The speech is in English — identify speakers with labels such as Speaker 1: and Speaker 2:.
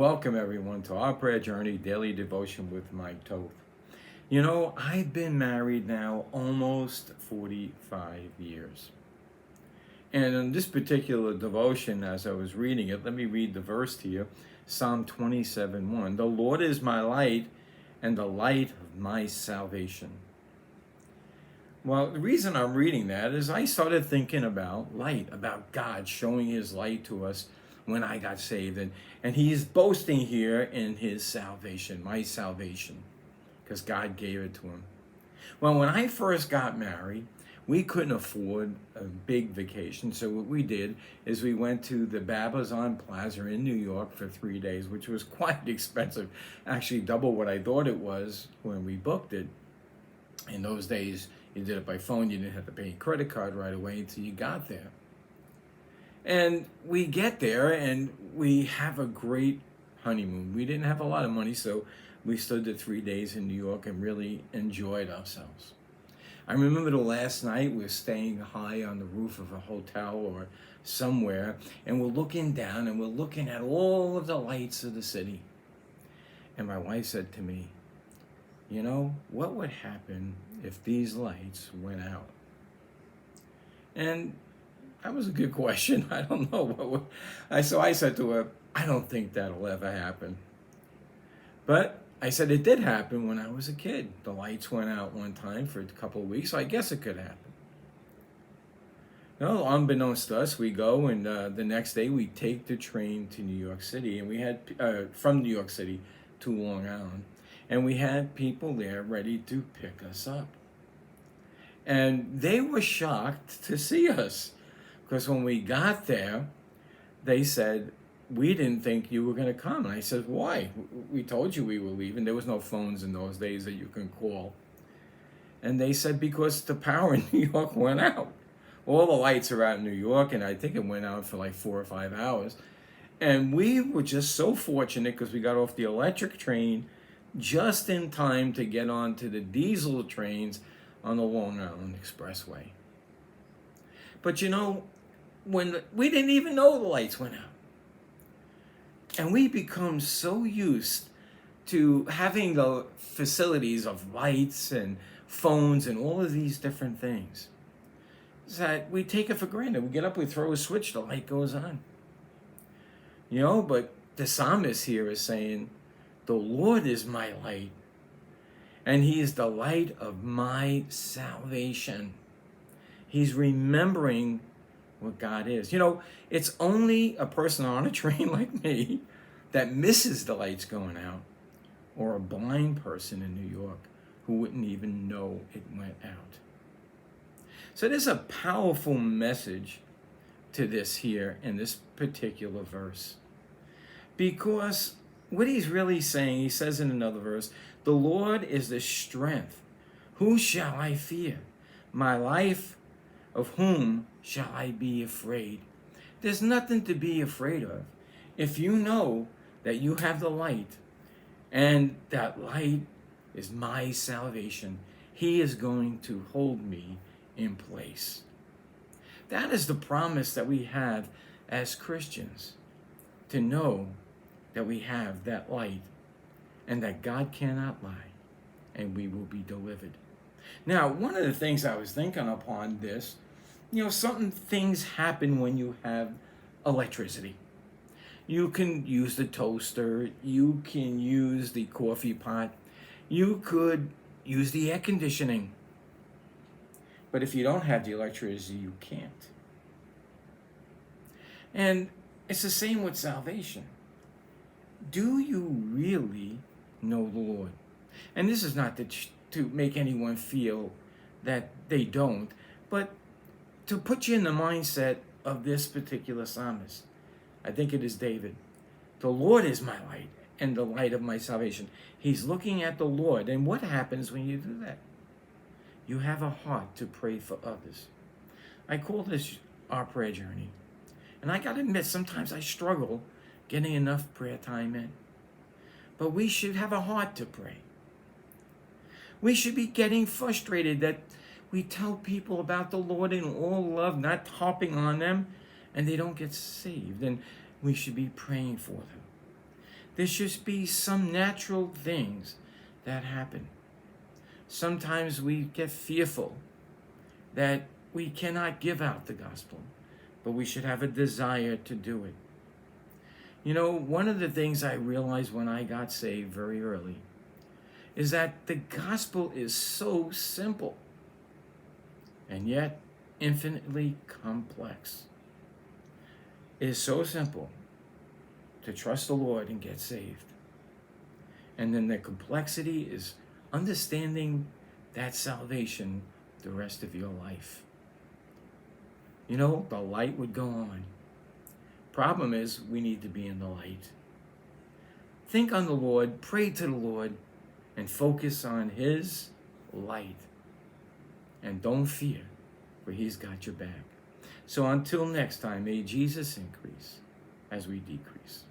Speaker 1: Welcome, everyone, to our prayer journey, daily devotion with Mike Toth. You know, I've been married now almost 45 years. And in this particular devotion, as I was reading it, let me read the verse to you. Psalm 27:1. The Lord is my light and the light of my salvation. Well, the reason I'm reading that is I started thinking about light, about God showing his light to us when I got saved. And he's boasting here in his salvation, my salvation, because God gave it to him. Well, when I first got married, we couldn't afford a big vacation. So what we did is we went to the Babazon Plaza in New York for 3 days, which was quite expensive. Actually, double what I thought it was when we booked it. In those days, you did it by phone. You didn't have to pay a credit card right away until you got there. And we get there and we have a great honeymoon. We didn't have a lot of money, so we stood the 3 days in New York and really enjoyed ourselves. I remember the last night we were staying high on the roof of a hotel or somewhere, and we're looking down and we're looking at all of the lights of the city. And my wife said to me, you know, what would happen if these lights went out? And that was a good question. I don't know what would, so I said to her, I don't think that'll ever happen. But I said it did happen when I was a kid. The lights went out one time for a couple of weeks, so I guess it could happen. No, unbeknownst to us, we go and the next day we take the train to New York City, and we had from New York City to Long Island, and we had people there ready to pick us up. And they were shocked to see us. Because when we got there, they said, we didn't think you were going to come. And I said, why? We told you we were leaving. There was no phones in those days that you can call. And they said, because the power in New York went out. All the lights are out in New York, and I think it went out for like 4 or 5 hours. And we were just so fortunate because we got off the electric train just in time to get onto the diesel trains on the Long Island Expressway. But you know, when we didn't even know the lights went out. And we become so used to having the facilities of lights and phones and all of these different things that we take it for granted. We get up, we throw a switch, the light goes on. You know, but the psalmist here is saying, the Lord is my light, and he is the light of my salvation. He's remembering what God is. You know, it's only a person on a train like me that misses the lights going out, or a blind person in New York who wouldn't even know it went out. So there's a powerful message to this here in this particular verse. Because what he's really saying, he says in another verse, the Lord is the strength. Who shall I fear? My life, of whom shall I be afraid? There's nothing to be afraid of if you know that you have the light, and that light is my salvation. He is going to hold me in place. That is the promise that we have as Christians, to know that we have that light and that God cannot lie, and we will be delivered. Now, one of the things I was thinking upon this, you know, certain things happen when you have electricity. You can use the toaster, you can use the coffee pot, you could use the air conditioning. But if you don't have the electricity, you can't. And it's the same with salvation. Do you really know the Lord? And this is not to make anyone feel that they don't, but to put you in the mindset of this particular psalmist. I think it is David. The Lord is my light and the light of my salvation. He's looking at the Lord. And what happens when you do that? You have a heart to pray for others. I call this our prayer journey. And I got to admit, sometimes I struggle getting enough prayer time in. But we should have a heart to pray. We should be getting frustrated that we tell people about the Lord in all love, not harping on them, and they don't get saved. And we should be praying for them. There should be some natural things that happen. Sometimes we get fearful that we cannot give out the gospel, but we should have a desire to do it. You know, one of the things I realized when I got saved very early is that the gospel is so simple and yet infinitely complex. It is so simple to trust the Lord and get saved. And then the complexity is understanding that salvation the rest of your life. You know, the light would go on. Problem is, we need to be in the light. Think on the Lord, pray to the Lord, and focus on His light. And don't fear, for He's got your back. So until next time, may Jesus increase as we decrease.